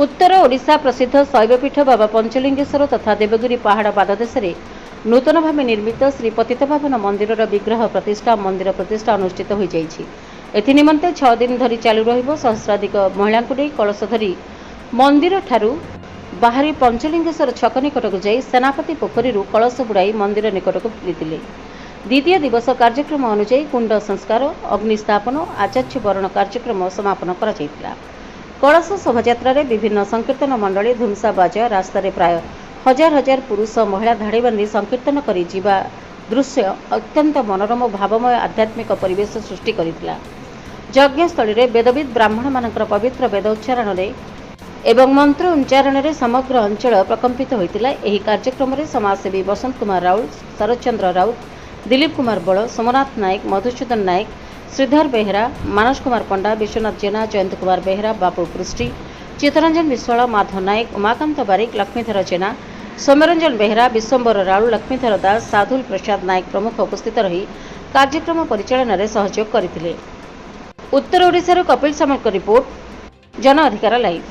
उत्तर ओडिशा प्रसिद्ध शैवपीठ बाबा पंचलिंगेश्वर तथा देवगिरी पहाड़ पाददेश नूतन भाव निर्मित श्री पतितपावन मंदिर विग्रह प्रतिष्ठा मंदिर प्रतिष्ठा अनुष्ठित हो एनिमंते 6 दिन धरी चालू रहिबो। सहस्राधिक महिला कलश धरी मंदिर ठारू बाहरी पंचलिंगेश्वर छक निकटक जाई सेनापति पोखरी कलश बुड़ाई मंदिर निकटक फेरी। द्वितीय दिवस कार्यक्रम अनुଯାयी कुंड संस्कार अग्निस्थापन आचार्य वरण कार्यक्रम समापन करा जायतिला। कलश शोभायात्रा विभिन्न संकीर्तन मंडली धुमसा बाजा रास्तार प्राय हजार हजार पुरुष महिला धाड़ी बांधी संकीर्तन करी जीवा दृश्य अत्यंत मनोरम भावमय आध्यात्मिक परिवेश सृष्टि करथिला। यज्ञस्थली रे वेदविद ब्राह्मण मानकर पवित्र वेद उच्चारण एवं मंत्र उच्चारण समग्र अंचल प्रकंपित होइतिला। एही कार्यक्रम रे समाजसेवी बसंत कुमार राउत, शरद चंद्र राउत, दिलीप कुमार बड़, सोमनाथ नायक, मधुसूदन नायक, श्रीधर बेहरा, मानस कुमार पंडा, विश्वनाथ जेना, जयंत कुमार बेहरा, बापू पृष्टि, चित्तरंजन विश्वाल, माधव नायक, उमाकांत बारिक, लक्ष्मीधर जेना, सौम्यरंजन बेहरा, विश्वंबर राउल, लक्ष्मीधर दास, साधुल प्रसाद नायक प्रमुख उपस्थित रही कार्यक्रम परिचालन में सहयोग करथिले। उत्तर ओडिशा कपिल सामलक रिपोर्ट, जन अधिकार लाइव।